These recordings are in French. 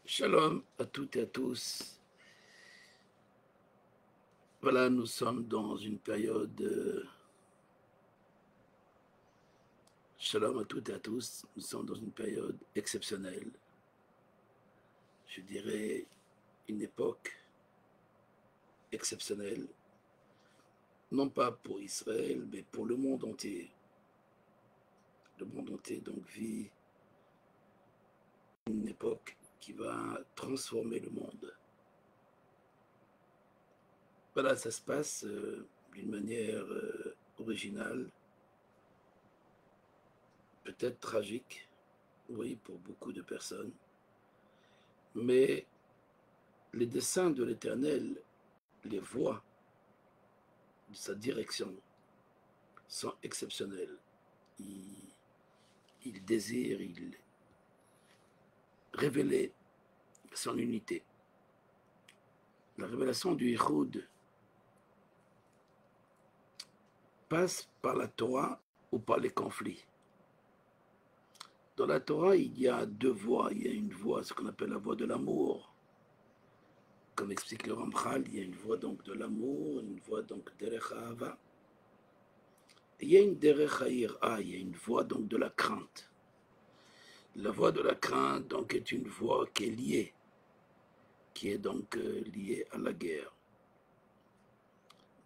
Shalom à toutes et à tous. Voilà, nous sommes dans une période. Shalom à toutes et à tous. Nous sommes dans une période exceptionnelle. Je dirais une époque exceptionnelle. Non pas pour Israël, mais pour le monde entier. Le monde entier donc vit une époque qui va transformer le monde. Voilà, ça se passe d'une manière originale, peut-être tragique, oui, pour beaucoup de personnes, mais les desseins de l'Éternel, les voies de sa direction sont exceptionnels. Il désire, il révéler son unité. La révélation du Yichud passe par la Torah ou par les conflits. Dans la Torah, il y a deux voies. Il y a une voie, ce qu'on appelle la voie de l'amour. Comme explique le Ramchal, il y a une voie donc de l'amour, une voie donc derech ahava. Il y a une derech ha'ira, il y a une voie donc de la crainte. La voie de la crainte donc est une voie qui est liée, liée à la guerre.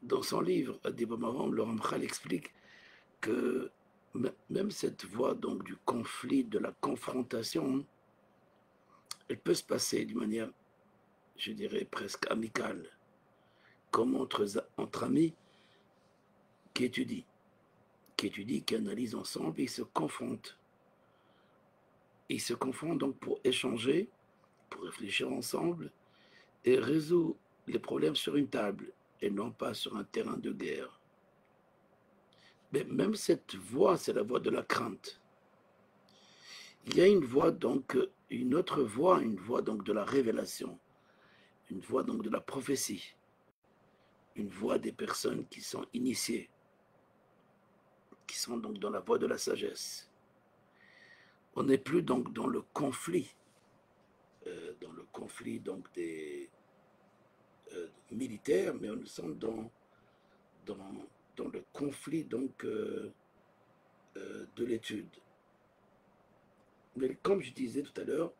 Dans son livre, Adib Maram, le Ramchal explique que même cette voie donc du conflit, de la confrontation, elle peut se passer d'une manière, je dirais, presque amicale, comme entre amis qui étudient, qui analysent ensemble, et ils se confrontent. Ils se confrontent donc pour échanger, pour réfléchir ensemble et résoudre les problèmes sur une table et non pas sur un terrain de guerre. Mais même cette voie, c'est la voie de la crainte. Il y a une voie donc, une autre voie, une voie donc de la révélation, une voie donc de la prophétie, une voie des personnes qui sont initiées, qui sont donc dans la voie de la sagesse. On n'est plus donc dans le conflit donc des militaires, mais nous sommes dans le conflit donc de l'étude. Mais comme je disais tout à l'heure,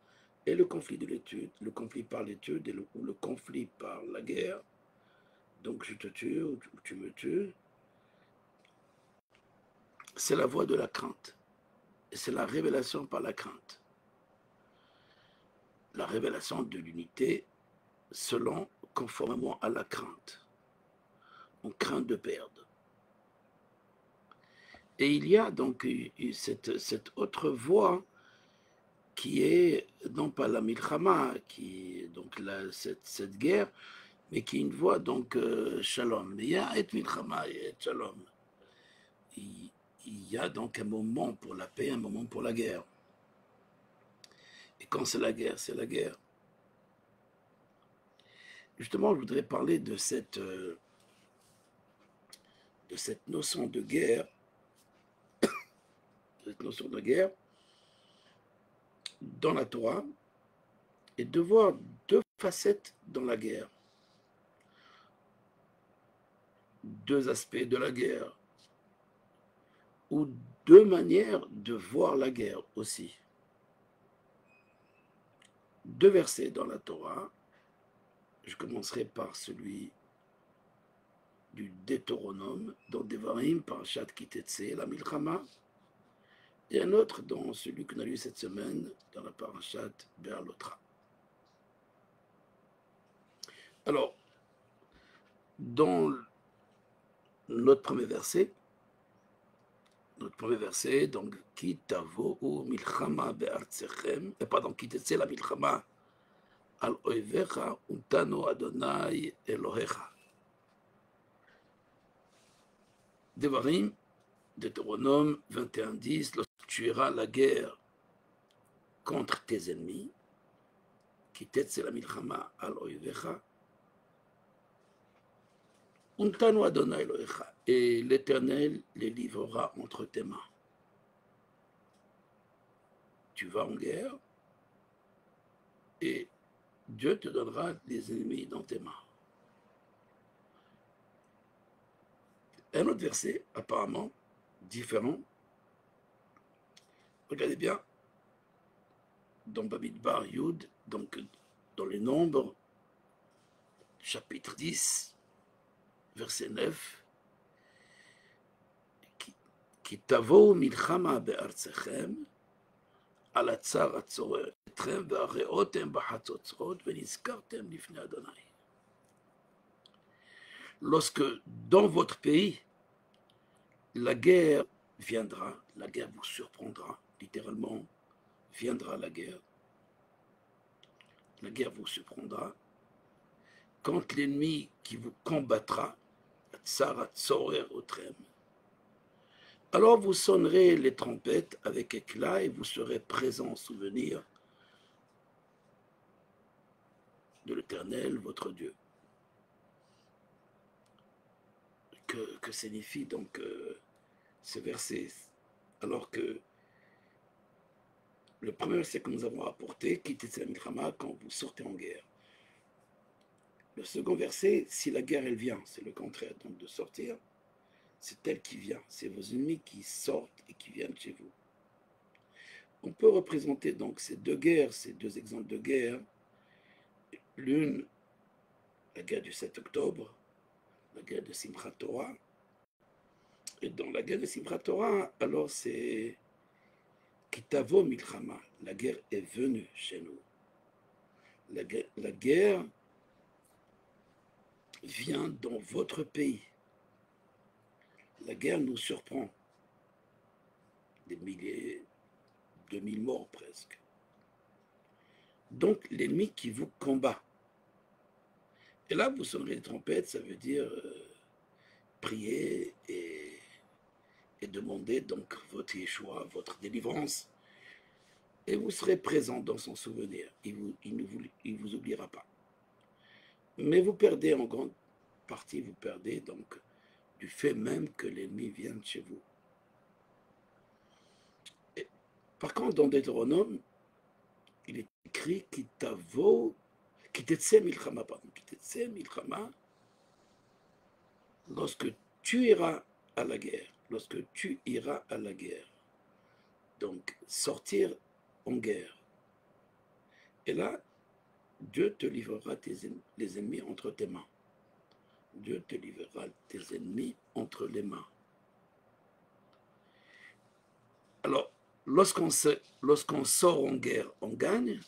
et le conflit de l'étude, le conflit par l'étude ou le conflit par la guerre, donc je te tue ou tu me tues, c'est la voie de la crainte. Et c'est la révélation par la crainte. La révélation de l'unité conformément à la crainte. On craint de perdre. Et il y a donc cette autre voie qui est non pas la milchama, qui est donc cette guerre, mais qui est une voie donc shalom. Il y a et milchama et shalom. Il y a donc un moment pour la paix, un moment pour la guerre. Et quand c'est la guerre, c'est la guerre. Justement, je voudrais parler de cette notion de guerre, dans la Torah, et de voir deux facettes dans la guerre, deux aspects de la guerre, ou deux manières de voir la guerre aussi. Deux versets dans la Torah. Je commencerai par celui du Deutéronome, dans Devarim, Parashat Kitetse, la Milchama, et un autre dans celui qu'on a lu cette semaine, dans la Parashat Be'alotra. Alors, dans notre premier verset, donc, Kitavo ou Milchama be'artsechem, pardon, Kitetse la Milchama al oivecha utano Adonai Elohecha. Devarim, Deutéronome 21:10, lorsque tu iras la guerre contre tes ennemis, Kitetse la Milchama al oivecha, Untano Adonai Elohecha, et l'Éternel les livrera entre tes mains. Tu vas en guerre et Dieu te donnera des ennemis dans tes mains. Un autre verset, apparemment différent. Regardez bien, dans Bamidbar Yud, donc dans les Nombres, chapitre 10, verset 9, qui tavo milchama be'artsechem, על הצר הצורר אתכם והרעותם בחצוצרות ונזכרתם לפני אדוני. Lorsque dans votre pays, la guerre viendra, la guerre vous surprendra, littéralement, viendra la guerre vous surprendra, quand l'ennemi qui vous combattra, Tsarat Sorer Otrem, alors vous sonnerez les trompettes avec éclat et vous serez présents en souvenir de l'Éternel, votre Dieu. Que signifie donc ce verset? Alors que le premier verset que nous avons apporté, quittez la milchama quand vous sortez en guerre. Le second verset, si la guerre elle vient, c'est le contraire, donc de sortir, c'est elle qui vient, c'est vos ennemis qui sortent et qui viennent chez vous. On peut représenter donc ces deux guerres, ces deux exemples de guerre, l'une, la guerre du 7 octobre, la guerre de Simchat Torah, et dans la guerre de Simchat Torah, alors c'est Kitavo Milchama, la guerre est venue chez nous. La guerre vient dans votre pays. La guerre nous surprend. Des milliers, 2000 morts presque. Donc l'ennemi qui vous combat. Et là, vous sonnerez les trompettes, ça veut dire prier et demander donc votre Yeshua, votre délivrance. Et vous serez présent dans son souvenir. Il ne vous oubliera pas. Mais vous perdez en grande partie, vous perdez donc du fait même que l'ennemi vienne chez vous. Et, par contre, dans Deutéronome, il est écrit Kitetse Milchama, lorsque tu iras à la guerre, donc sortir en guerre. Et là, Dieu te livrera les ennemis entre tes mains. Dieu te livrera tes ennemis entre les mains. Alors, lorsqu'on sort en guerre, on gagne.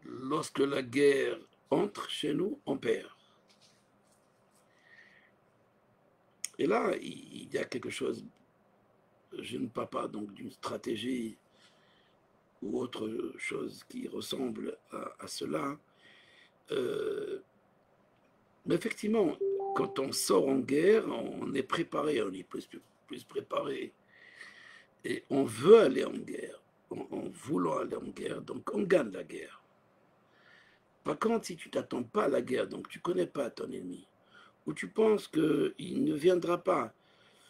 Lorsque la guerre entre chez nous, on perd. Et là, il y a quelque chose, je ne parle pas donc d'une stratégie ou autre chose qui ressemble à cela. Mais effectivement, quand on sort en guerre, on est préparé, on est plus préparé. Et on veut aller en guerre, en voulant aller en guerre, donc on gagne la guerre. Par contre, si tu ne t'attends pas à la guerre, donc tu ne connais pas ton ennemi, ou tu penses qu'il ne viendra pas,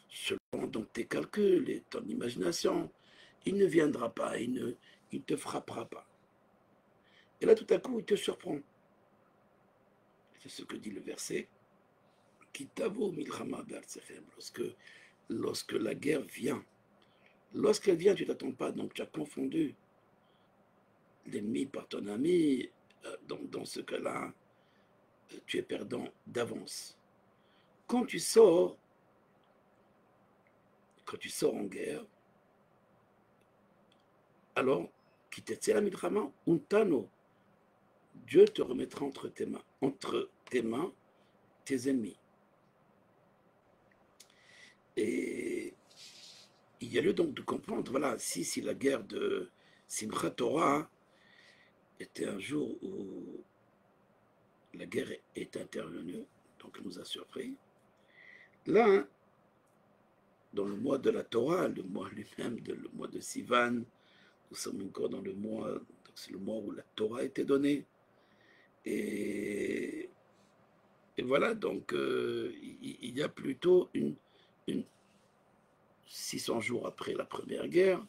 selon donc tes calculs et ton imagination, il ne viendra pas, il ne te frappera pas. Et là, tout à coup, il te surprend. C'est ce que dit le verset. Kitavo milchama be'artsechem, lorsque la guerre vient. Lorsqu'elle vient, tu ne t'attends pas, donc tu as confondu l'ennemi par ton ami. Donc dans ce cas-là, tu es perdant d'avance. Quand tu sors en guerre, alors, Kitetsela milchama untano, Dieu te remettra entre tes mains, tes ennemis. Et il y a lieu donc de comprendre, voilà, si la guerre de Simchat Torah était un jour où la guerre est intervenue, donc elle nous a surpris. Là, dans le mois de la Torah, le mois lui-même, le mois de Sivan, nous sommes encore dans le mois, donc c'est le mois où la Torah a été donnée. Et voilà, donc il y a plutôt une 600 jours après la première guerre,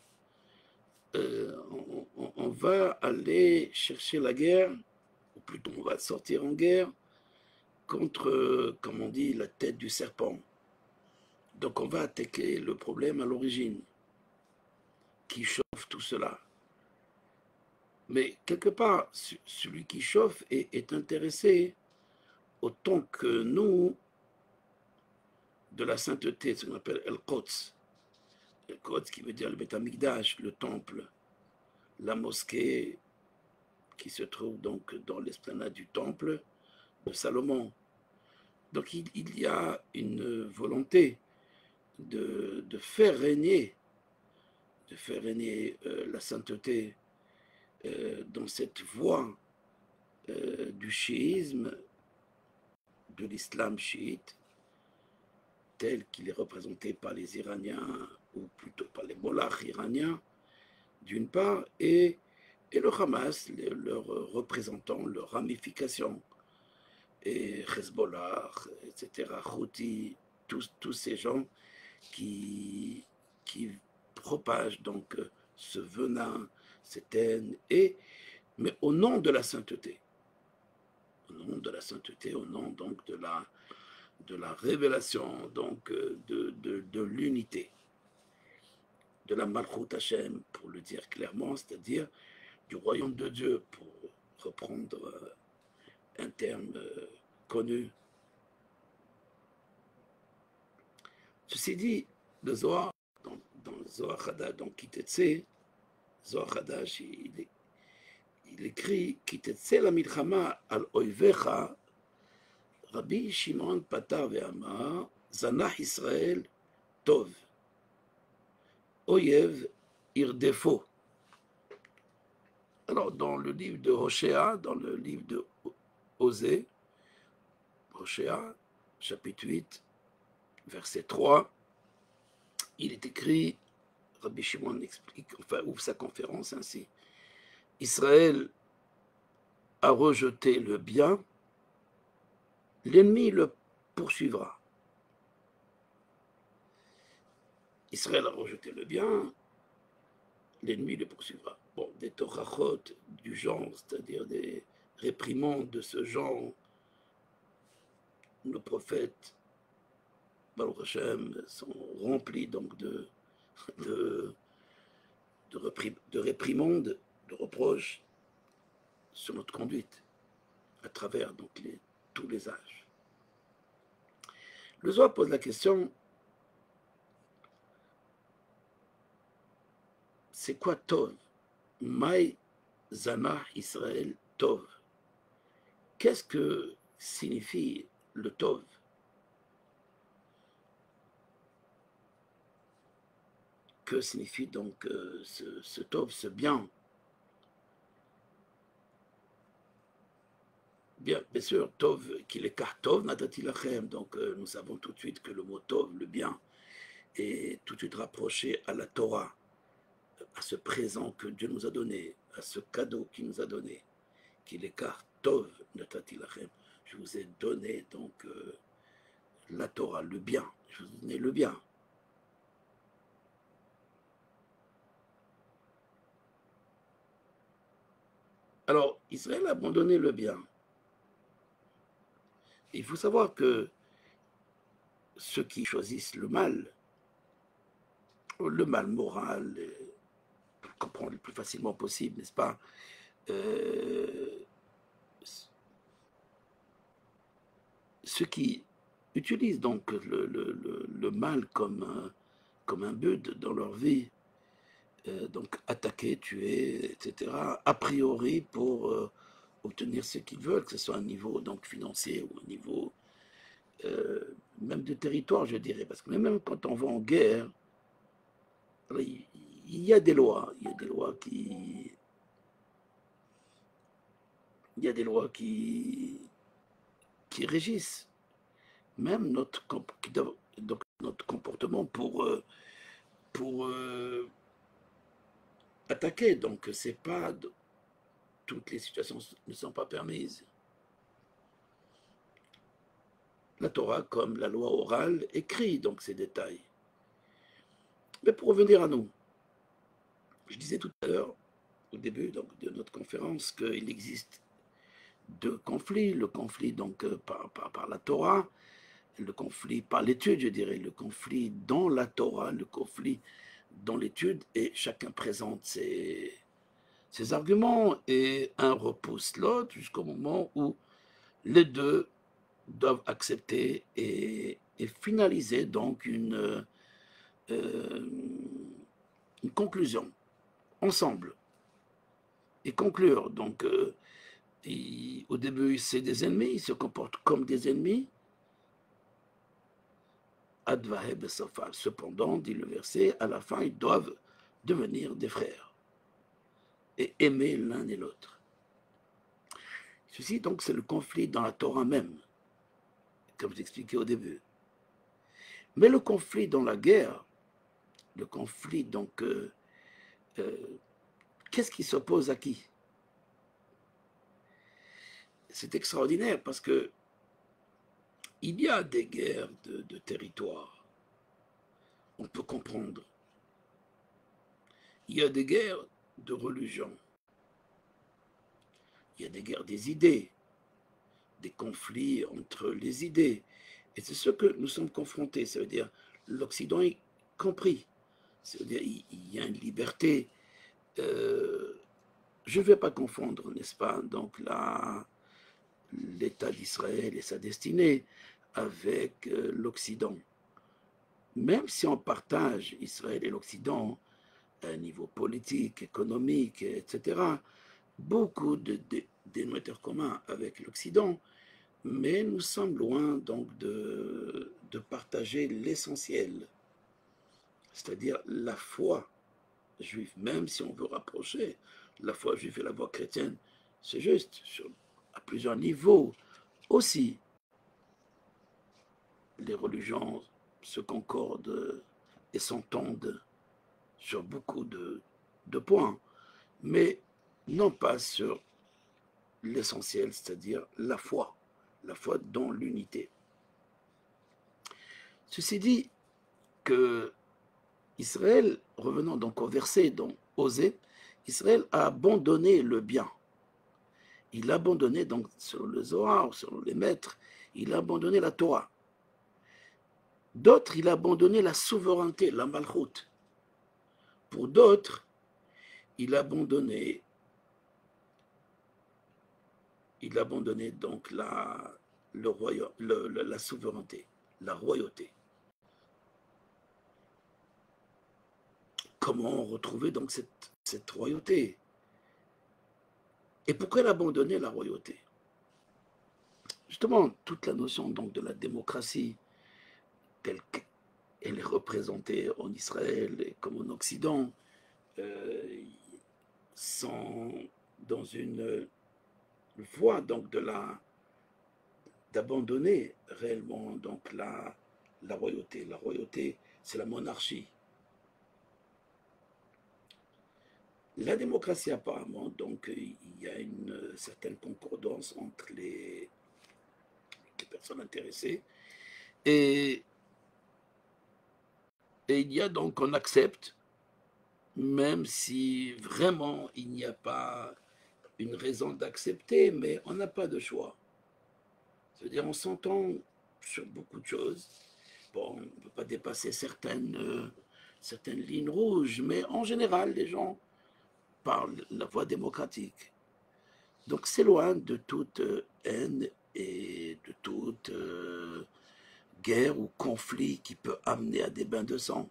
on va aller chercher la guerre plutôt on va sortir en guerre contre, comme on dit, la tête du serpent. Donc on va attaquer le problème à l'origine, qui chauffe tout cela. Mais quelque part, celui qui chauffe est intéressé autant que nous de la sainteté, ce qu'on appelle El-Quds. El-Quds qui veut dire le Beth Amikdash, le temple, la mosquée qui se trouve donc dans l'esplanade du temple de Salomon. Donc il y a une volonté de faire régner la sainteté dans cette voie du chiisme, de l'islam chiite, tel qu'il est représenté par les Iraniens, ou plutôt par les mollahs iraniens, d'une part, et le Hamas, leurs représentants, leurs ramifications, et Hezbollah, etc., Houthi, tous ces gens qui propagent donc ce venin, cette haine, mais au nom de la sainteté. Au nom de la sainteté, au nom donc de la révélation donc de l'unité, de la Malchut Hashem, pour le dire clairement, c'est-à-dire du royaume de Dieu, pour reprendre un terme connu. Ceci dit, le Zohar, dans le Zohar Hadash, donc Kitetse, Zohar Hadash, il écrit Kitetse la milchama al oivecha, Rabbi Shimon Patar ve'amar, Zanach Israël Tov, Oyev Irdefo. Alors, dans le livre de Hoshea, dans le livre de Osée, Hoshea, chapitre 8, verset 3, il est écrit, Rabbi Shimon explique, enfin, ouvre sa conférence ainsi, Israël a rejeté le bien, l'ennemi le poursuivra. Israël a rejeté le bien, l'ennemi le poursuivra. Bon, des torachot du genre, c'est-à-dire des réprimandes de ce genre, nos prophètes, Baruch Hashem, sont remplis donc de réprimandes, de reproches sur notre conduite, à travers donc tous les âges. Le Zohar pose la question, c'est quoi Tov? Maï Zanah Israël Tov. Qu'est-ce que signifie le Tov? Que signifie donc ce Tov, ce bien? Bien sûr, Tov, qu'il est car Tov, Natati Lachem. Donc nous savons tout de suite que le mot Tov, le bien, est tout de suite rapproché à la Torah, à ce présent que Dieu nous a donné, à ce cadeau qu'il nous a donné, qu'il est car Tov, Natati Lachem. Je vous ai donné donc la Torah, le bien. Je vous ai donné le bien. Alors, Israël a abandonné le bien. Il faut savoir que ceux qui choisissent le mal moral, pour le comprendre le plus facilement possible, n'est-ce pas, ceux qui utilisent donc le mal comme un but dans leur vie, donc attaquer, tuer, etc., a priori pour obtenir ce qu'ils veulent, que ce soit un niveau donc financier ou un niveau même de territoire, je dirais, parce que même quand on va en guerre, il y a des lois, qui régissent même notre comportement pour attaquer. Donc c'est pas toutes les situations ne sont pas permises. La Torah, comme la loi orale, écrit donc ces détails. Mais pour revenir à nous, je disais tout à l'heure, au début donc, de notre conférence, qu'il existe deux conflits, le conflit donc par la Torah, le conflit par l'étude, je dirais, le conflit dans la Torah, le conflit dans l'étude, et chacun présente ses arguments, et un repousse l'autre jusqu'au moment où les deux doivent accepter et finaliser donc une conclusion ensemble et conclure. Donc, au début, c'est des ennemis, ils se comportent comme des ennemis. Advaheb et Safal. Cependant, dit le verset, à la fin, ils doivent devenir des frères et aimer l'un et l'autre. Ceci, donc, c'est le conflit dans la Torah même, comme j'expliquais au début. Mais le conflit dans la guerre, le conflit, donc, qu'est-ce qui s'oppose à qui? C'est extraordinaire parce que il y a des guerres de territoire. On peut comprendre. Il y a des guerres de religion. Il y a des guerres des idées, des conflits entre les idées. Et c'est ce que nous sommes confrontés. Ça veut dire l'Occident est compris. Ça veut dire il y a une liberté. Je ne vais pas confondre, n'est-ce pas, donc l'État d'Israël et sa destinée avec l'Occident. Même si on partage Israël et l'Occident à un niveau politique, économique, etc., beaucoup de dénominateurs communs avec l'Occident, mais nous sommes loin donc de partager l'essentiel, c'est-à-dire la foi juive. Même si on veut rapprocher la foi juive et la foi chrétienne, c'est juste à plusieurs niveaux. Aussi, les religions se concordent et s'entendent sur beaucoup de points, mais non pas sur l'essentiel, c'est-à-dire la foi dans l'unité. Ceci dit, que Israël, revenons donc au verset dont Osée, Israël a abandonné le bien. Il a abandonné, donc, selon le Zohar, selon les maîtres, il a abandonné la Torah. D'autres, il a abandonné la souveraineté, la malchoute. Pour d'autres, il a abandonné donc la souveraineté, la royauté. Comment retrouver donc cette royauté? Et pourquoi il a abandonné la royauté? Justement, toute la notion donc de la démocratie telle qu'elle est représentée en Israël et comme en Occident, sont dans une voie donc d'abandonner réellement donc la royauté. La royauté, c'est la monarchie. La démocratie, apparemment, donc il y a une certaine concordance entre les personnes intéressées et il y a donc, on accepte, même si vraiment il n'y a pas une raison d'accepter, mais on n'a pas de choix. C'est-à-dire on s'entend sur beaucoup de choses. Bon, on ne peut pas dépasser certaines lignes rouges, mais en général, les gens parlent la voie démocratique. Donc c'est loin de toute haine et de toute guerre ou conflit qui peut amener à des bains de sang,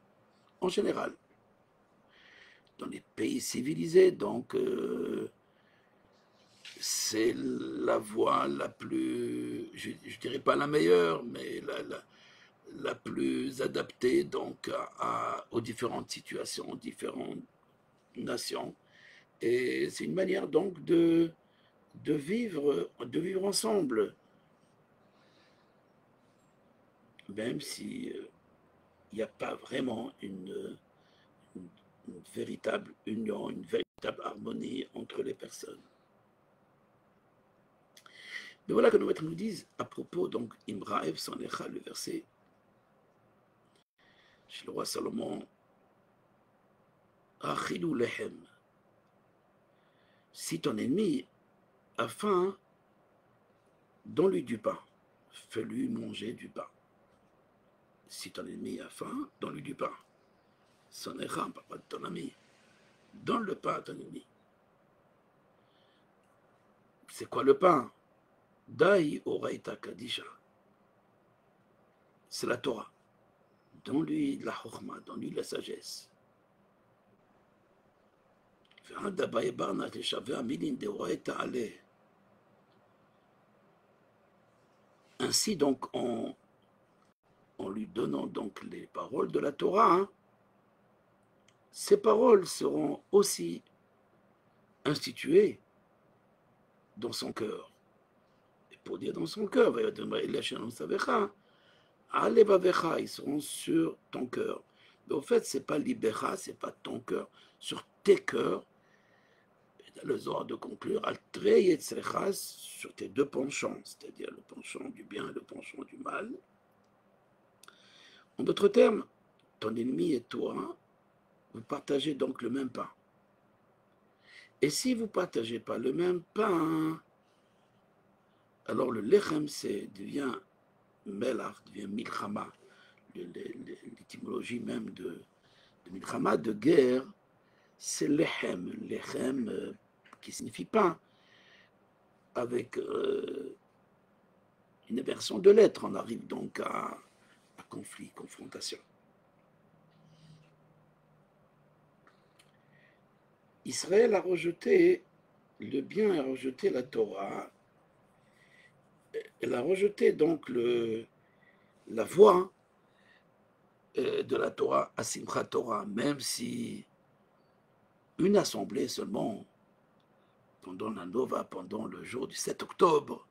en général. Dans les pays civilisés, donc, c'est la voie la plus, je ne dirais pas la meilleure, mais la plus adaptée donc aux différentes situations, aux différentes nations. Et c'est une manière donc de vivre ensemble, même si il n'y a pas vraiment une véritable union, une véritable harmonie entre les personnes. Mais voilà que nos maîtres nous disent à propos, donc, Imraev Sanecha, le verset chez le roi Salomon, Achilou Lehem, si ton ennemi a faim, donne-lui du pain. Fais-lui manger du pain. Si ton ennemi a faim, donne-lui du pain. Son errant, pas de ton ami. Donne le pain à ton ennemi. C'est quoi le pain? Dai oraita kadisha. C'est la Torah. Donne-lui la chorma, donne-lui la sagesse. Ainsi donc, en lui donnant donc les paroles de la Torah, hein, ces paroles seront aussi instituées dans son cœur. Et pour dire dans son cœur, ils seront sur ton cœur. Mais au fait, ce n'est pas libéra, ce n'est pas ton cœur, sur tes cœurs. Le Zohar de conclure, sur tes deux penchants, c'est-à-dire le penchant du bien et le penchant du mal. En d'autres termes, ton ennemi et toi, vous partagez donc le même pain. Et si vous ne partagez pas le même pain, alors le lechem devient melach, devient milchama. L'étymologie même de milchama, de guerre, c'est lechem. Lechem qui signifie pain, avec une inversion de lettres. On arrive donc à conflit, confrontation. Israël a rejeté le bien, a rejeté la Torah. Elle a rejeté donc la voie de la Torah à Simchat Torah, même si une assemblée seulement, pendant la Nova, pendant le jour du 7 octobre,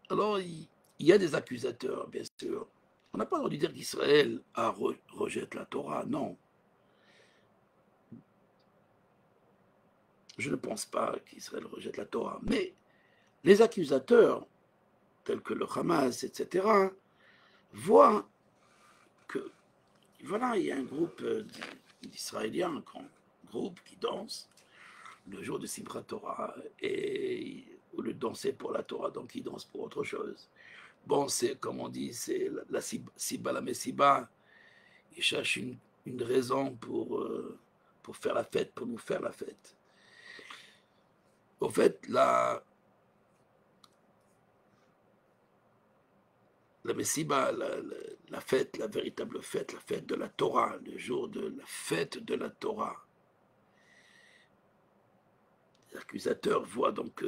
alors il y a des accusateurs, bien sûr. On n'a pas le droit de dire qu'Israël rejette la Torah, non. Je ne pense pas qu'Israël rejette la Torah, mais les accusateurs, tels que le Hamas, etc., voient que, voilà, il y a un groupe d'Israéliens, un grand groupe qui danse le jour de Simchat Torah, et au lieu de danser pour la Torah, donc ils dansent pour autre chose. Bon, c'est comme on dit, c'est la Siba, la Messiba, ils cherchent une raison pour faire la fête, pour nous faire la fête. Au fait, la Messiba, la fête, la véritable fête, la fête de la Torah, le jour de la fête de la Torah. Les accusateurs voient donc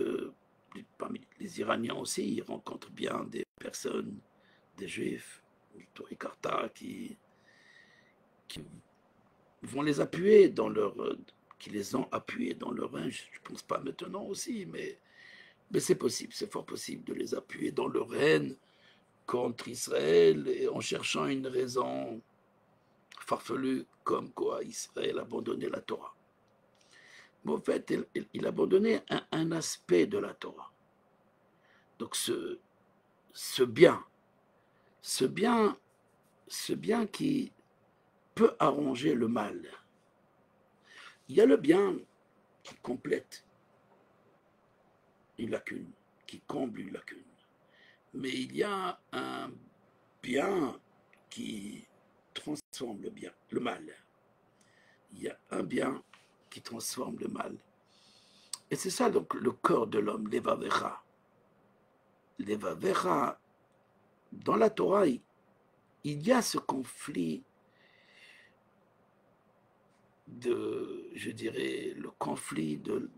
parmi les Iraniens aussi, ils rencontrent bien des personnes, des Juifs, Tori Karta, qui vont les appuyer dans leur, qui les ont appuyés dans leur haine. Je ne pense pas maintenant aussi, mais c'est possible, c'est fort possible de les appuyer dans leur haine contre Israël et en cherchant une raison farfelue comme quoi Israël abandonnait la Torah. Mais en fait, il abandonnait un aspect de la Torah. Donc ce bien qui peut arranger le mal. Il y a le bien qui complète une lacune, qui comble une lacune. Mais il y a un bien qui transforme le mal. Il y a un bien qui transforme le mal. Et c'est ça donc le corps de l'homme, l'Evavecha. L'Evavecha, dans la Torah, il y a ce conflit je dirais, le conflit de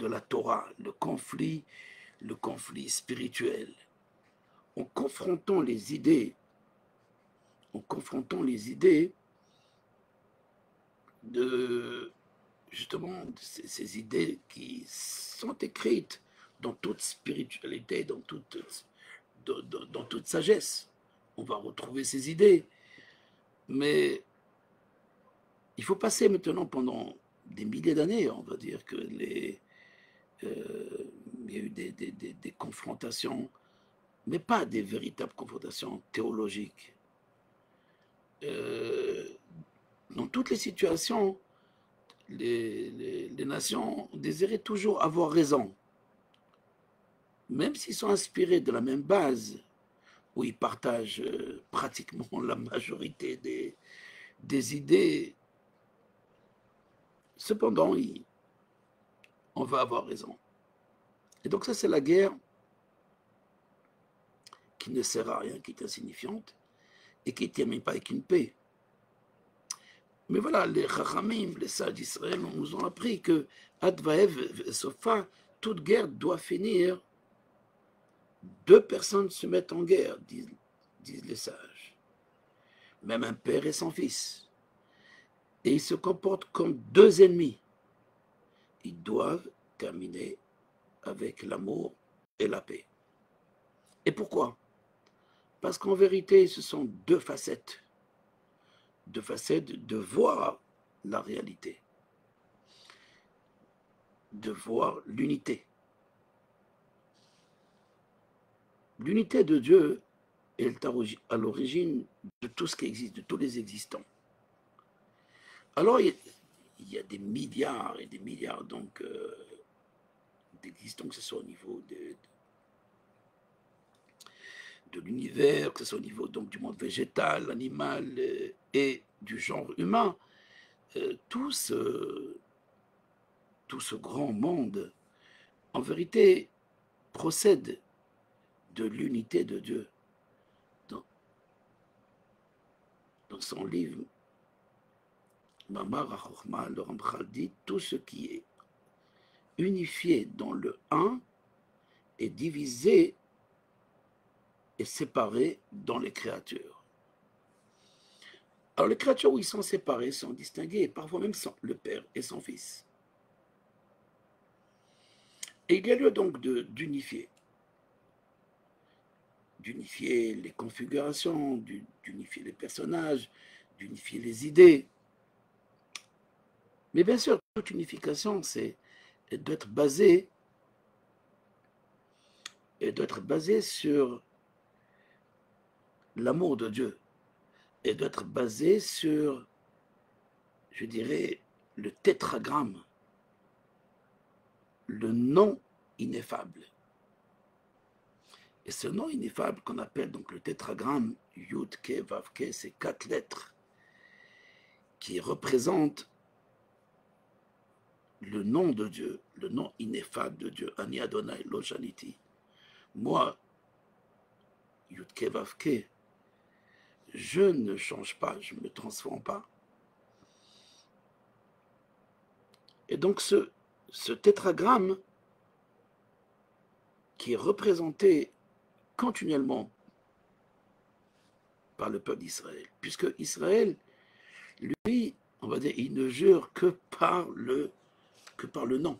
la Torah, le conflit spirituel. En confrontant les idées de, justement, ces idées qui sont écrites dans toute spiritualité, dans toute sagesse. On va retrouver ces idées. Mais il faut passer maintenant pendant des milliers d'années, on va dire que il y a eu des confrontations, mais pas des véritables confrontations théologiques. Dans toutes les situations, les nations désiraient toujours avoir raison. même s'ils sont inspirés de la même base, où ils partagent pratiquement la majorité des idées, cependant, on va avoir raison. Et donc ça, c'est la guerre qui ne sert à rien, qui est insignifiante, et qui ne tient même pas avec une paix. Mais voilà, les Chachamim, les sages d'Israël, nous ont appris que Advaev Sofa, toute guerre doit finir. Deux personnes se mettent en guerre, disent les sages. Même un père et son fils. Et ils se comportent comme deux ennemis. Ils doivent terminer avec l'amour et la paix. Et pourquoi? Parce qu'en vérité, ce sont deux facettes de voir la réalité, de voir l'unité. L'unité de Dieu est à l'origine de tout ce qui existe, de tous les existants. Alors, il y a des milliards et des milliards donc d'existants, que ce soit au niveau de l'univers, que ce soit au niveau donc du monde végétal, animal et du genre humain. Tout ce grand monde, en vérité, procède de l'unité de Dieu. Dans son livre, Mamar HaChochma, le Ramchal dit, tout ce qui est unifié dans le un est divisé et séparé dans les créatures. Alors les créatures où ils sont séparés sont distinguées, et parfois même le Père et son Fils. Et il y a lieu donc d'unifier les configurations, d'unifier les personnages, d'unifier les idées. Mais bien sûr, toute unification, c'est d'être basée sur l'amour de Dieu et d'être basée sur, je dirais, le tétragramme, le nom ineffable. Et ce nom ineffable qu'on appelle donc le tétragramme Yud Ke Vav Ke, c'est 4 lettres qui représentent le nom de Dieu, le nom ineffable de Dieu, Ani Adonai Lo Shaniti. Moi, Yud Ke Vav Ke, je ne change pas, je ne me transforme pas. Et donc ce tétragramme qui est représenté continuellement par le peuple d'Israël, puisque Israël, lui, on va dire, il ne jure que par le nom.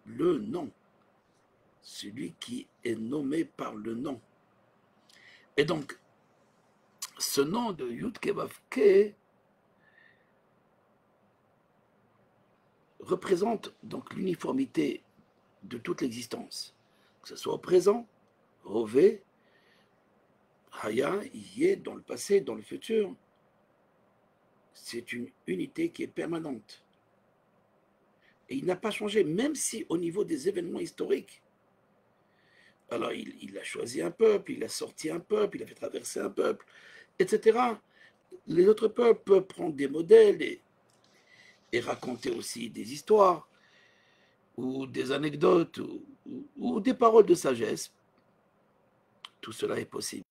Le nom. Celui qui est nommé par le nom. Et donc, ce nom de Yud Ke Vav Ke représente donc l'uniformité de toute l'existence, que ce soit au présent, Hové, Haya, Yé, dans le passé, dans le futur. C'est une unité qui est permanente. Et il n'a pas changé, même si au niveau des événements historiques, alors il a choisi un peuple, il a sorti un peuple, il a fait traverser un peuple, etc. Les autres peuples peuvent prendre des modèles et raconter aussi des histoires ou des anecdotes ou des paroles de sagesse. Tout cela est possible.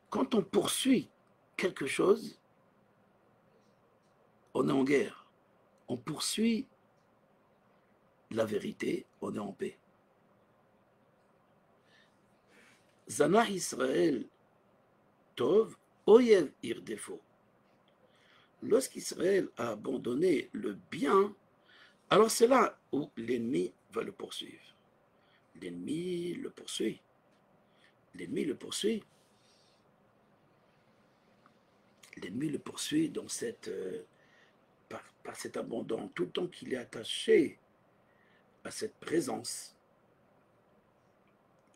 Quand on poursuit quelque chose, on est en guerre. On poursuit la vérité, on est en paix. Zana Israël Tov, Oyev Irdefo. Lorsqu'Israël a abandonné le bien, alors c'est là où l'ennemi va le poursuivre. L'ennemi le poursuit. L'ennemi le poursuit. L'ennemi le poursuit dans par cet abandon. Tout le temps qu'il est attaché à cette présence,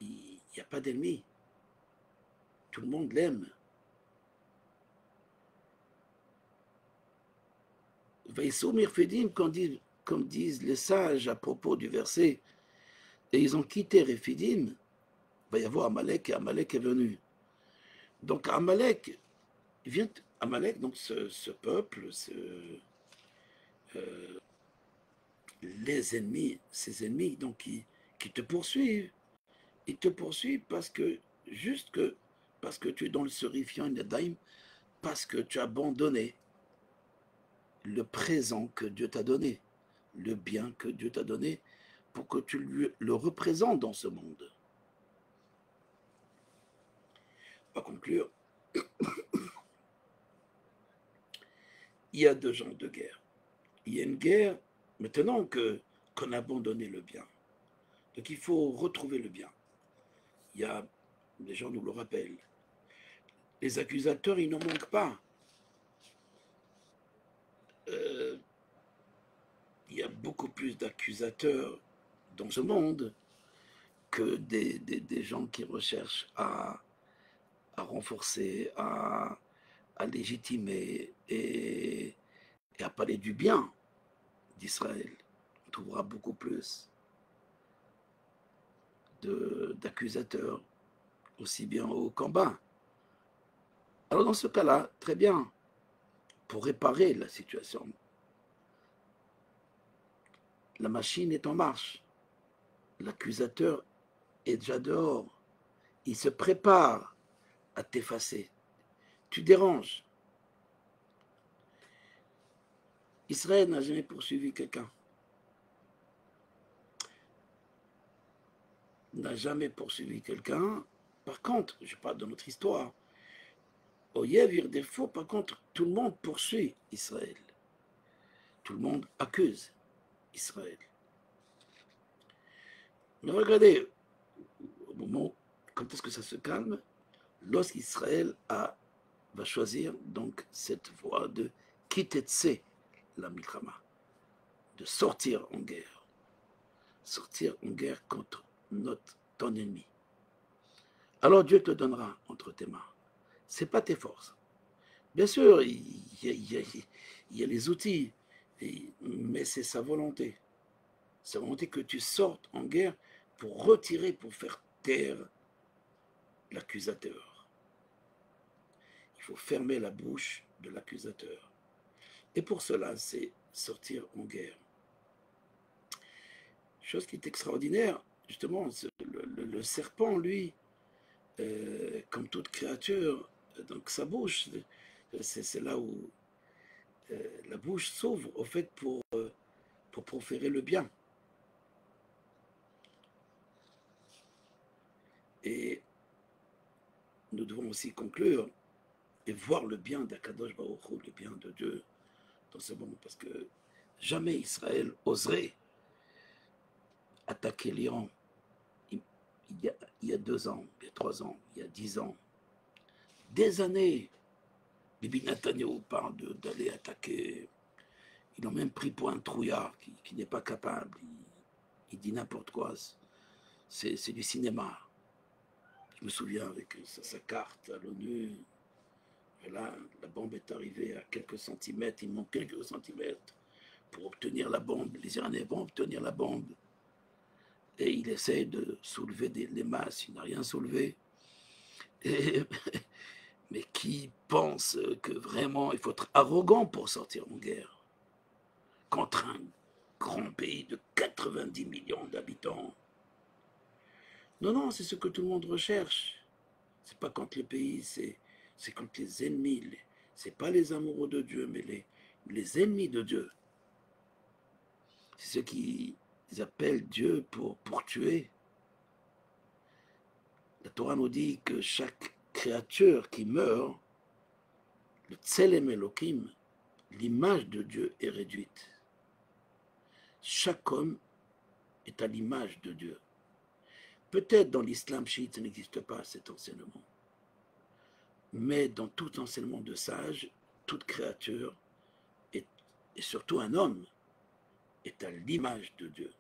il n'y a pas d'ennemi. Tout le monde l'aime. Vaïsoumir Fedim, comme disent les sages à propos du verset, et ils ont quitté Rephidim, il va y avoir Amalek, et Amalek est venu. Donc Amalek, donc ce peuple, les ennemis, ces ennemis, donc qui te poursuivent. Ils te poursuivent parce que tu es dans le Serifiant Nadaim, parce que tu as abandonné le présent que Dieu t'a donné, le bien que Dieu t'a donné, pour que tu le représentes dans ce monde. On va conclure. Il y a deux genres de guerre. Il y a une guerre, maintenant qu'on a abandonné le bien. Donc il faut retrouver le bien. Il y a, les gens nous le rappellent, les accusateurs, ils n'en manquent pas. Il y a beaucoup plus d'accusateurs dans ce monde que des gens qui recherchent à renforcer, à légitimer et à parler du bien d'Israël. On trouvera beaucoup plus d'accusateurs, aussi bien au combat. Alors dans ce cas-là, très bien, pour réparer la situation, la machine est en marche, l'accusateur est déjà dehors, il se prépare à t'effacer, tu déranges. Israël n'a jamais poursuivi quelqu'un, n'a jamais poursuivi quelqu'un. Par contre, je parle de notre histoire, au Yévir des faux, par contre, tout le monde poursuit Israël. Tout le monde accuse Israël. Mais regardez, au moment, quand est-ce que ça se calme? Lorsqu'Israël va choisir donc cette voie de Kitetse la Milchama, de sortir en guerre contre ton ennemi. Alors Dieu te donnera entre tes mains. Ce n'est pas tes forces. Bien sûr, il y a les outils, mais c'est sa volonté. Sa volonté que tu sortes en guerre pour retirer, pour faire taire l'accusateur. Il faut fermer la bouche de l'accusateur. Et pour cela, c'est sortir en guerre. Chose qui est extraordinaire, justement, le serpent, lui, comme toute créature, donc sa bouche, c'est là où la bouche s'ouvre, au fait, pour proférer le bien. Et nous devons aussi conclure et voir le bien d'Akadosh Baruch Hu, le bien de Dieu dans ce monde, parce que jamais Israël oserait attaquer l'Iran. Il y a 2 ans, il y a 3 ans, il y a 10 ans, des années, Bibi Netanyahu parle d'aller attaquer. Ils l'ont même pris pour un trouillard qui n'est pas capable. Il dit n'importe quoi. C'est du cinéma. Je me souviens avec sa carte à l'ONU. Là, la bombe est arrivée à quelques centimètres. Il manque quelques centimètres pour obtenir la bombe. Les Iraniens vont obtenir la bombe. Et il essaie de soulever les masses. Il n'a rien soulevé. Mais qui pense que vraiment il faut être arrogant pour sortir en guerre contre un grand pays de 90 millions d'habitants? Non, non, c'est ce que tout le monde recherche. C'est pas contre le pays, c'est contre les ennemis. C'est pas les amoureux de Dieu, mais les ennemis de Dieu. C'est ceux qui appellent Dieu pour tuer. La Torah nous dit que chaque créature qui meurt, le Tselem Elohim, l'image de Dieu est réduite. Chaque homme est à l'image de Dieu. Peut-être dans l'islam chiite, ça n'existe pas cet enseignement. Mais dans tout enseignement de sage, toute créature, et surtout un homme, est à l'image de Dieu.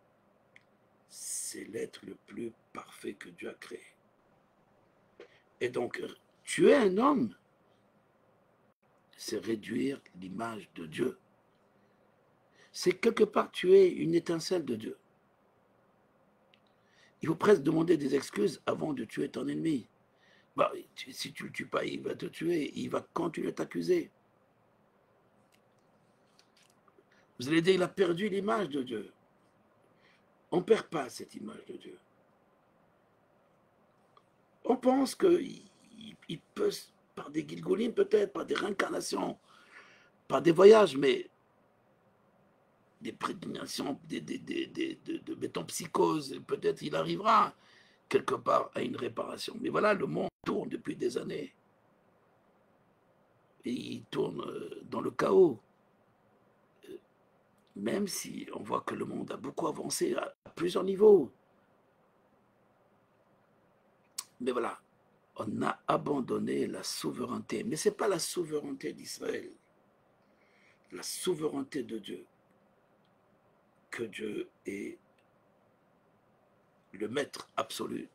C'est l'être le plus parfait que Dieu a créé. Et donc, tuer un homme, c'est réduire l'image de Dieu. c'est quelque part tuer une étincelle de Dieu. Il faut presque demander des excuses avant de tuer ton ennemi. Bah, si tu ne le tues pas, il va te tuer, il va continuer à t'accuser. Vous allez dire, il a perdu l'image de Dieu. On ne perd pas cette image de Dieu. On pense qu'il peut, par des guilgolines peut-être, par des réincarnations, par des voyages, mais des prédestinations, de métempsychose, peut-être il arrivera quelque part à une réparation. Mais voilà, le monde tourne depuis des années. Et il tourne dans le chaos. Même si on voit que le monde a beaucoup avancé à plusieurs niveaux. Mais voilà, on a abandonné la souveraineté. Mais ce n'est pas la souveraineté d'Israël, la souveraineté de Dieu. Que Dieu est le maître absolu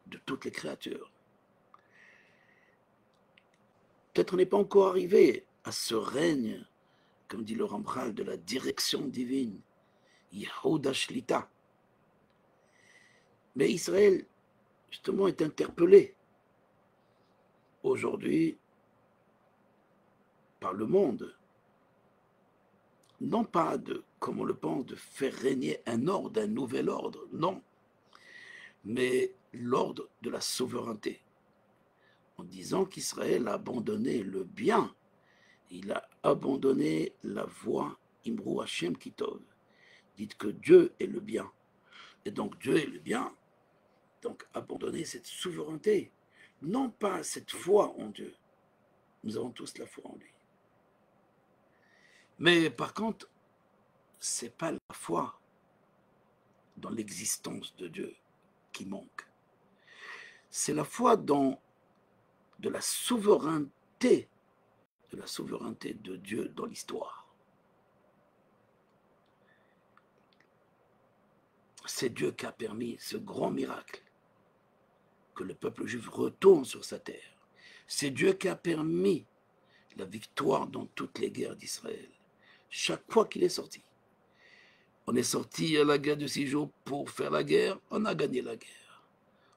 de toutes les créatures. Peut-être on n'est pas encore arrivé à ce règne, comme dit le Rambral, de la direction divine, Yehuda Shlita. Mais Israël, justement, est interpellé aujourd'hui par le monde. Non pas de, comme on le pense, de faire régner un ordre, un nouvel ordre, non, mais l'ordre de la souveraineté. En disant qu'Israël a abandonné le bien, il a abandonné la voie Imru Hashem Kitov. Dites que Dieu est le bien. Et donc Dieu est le bien, donc abandonner cette souveraineté, non pas cette foi en Dieu. Nous avons tous la foi en lui. Mais par contre, ce n'est pas la foi dans l'existence de Dieu qui manque. C'est la foi dans de la souveraineté de Dieu dans l'histoire. C'est Dieu qui a permis ce grand miracle, que le peuple juif retourne sur sa terre. C'est Dieu qui a permis la victoire dans toutes les guerres d'Israël. Chaque fois qu'il est sorti. On est sorti à la guerre de 6 jours pour faire la guerre, on a gagné la guerre.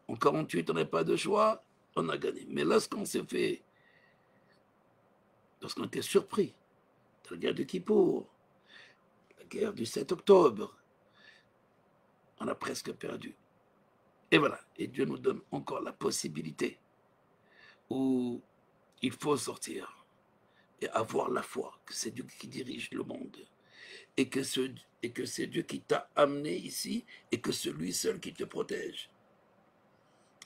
En 48, on n'a pas de choix, on a gagné. Mais lorsqu'on était surpris, dans la guerre de Kippour, la guerre du 7 octobre, on a presque perdu. Et voilà, et Dieu nous donne encore la possibilité où il faut sortir et avoir la foi que c'est Dieu qui dirige le monde et que c'est Dieu qui t'a amené ici et que c'est lui seul qui te protège.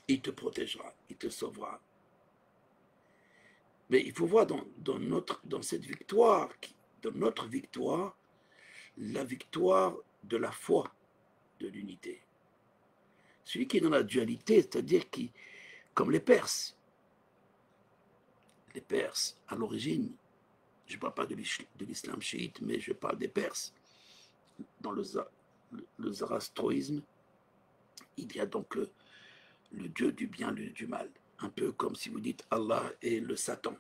Il te protégera, il te sauvera. Mais il faut voir dans cette victoire, dans notre victoire, la victoire de la foi, de l'unité. Celui qui est dans la dualité, c'est-à-dire qui, comme les Perses, à l'origine, je ne parle pas de l'islam chiite, mais je parle des Perses. Dans le zoroastroïsme, il y a donc le Dieu du bien, le Dieu du mal. Un peu comme si vous dites Allah est le Satan.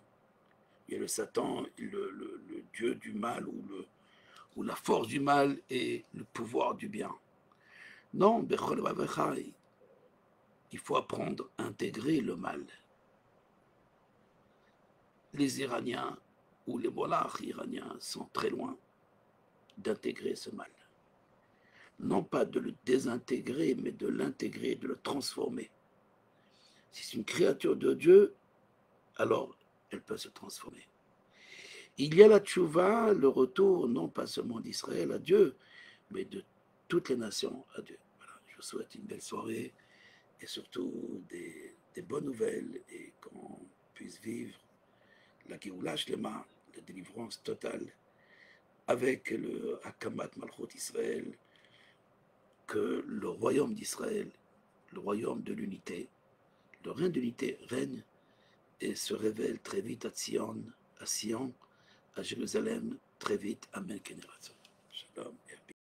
Il y a le Satan, le Dieu du mal, ou la force du mal et le pouvoir du bien. Non, il faut apprendre à intégrer le mal. Les Iraniens ou les monarques iraniens sont très loin d'intégrer ce mal. Non pas de le désintégrer, mais de l'intégrer, de le transformer. Si c'est une créature de Dieu, alors elle peut se transformer. Il y a la tchouva, le retour non pas seulement d'Israël à Dieu, mais de toutes les nations à Dieu. Voilà, je vous souhaite une belle soirée et surtout des bonnes nouvelles et qu'on puisse vivre la Géoula Shlema, la délivrance totale, avec le Hakamat Malchut Israël, que le royaume d'Israël, le royaume de l'unité, le règne de l'unité règne et se révèle très vite à Sion, à Jérusalem, très vite. Amen. Shalom.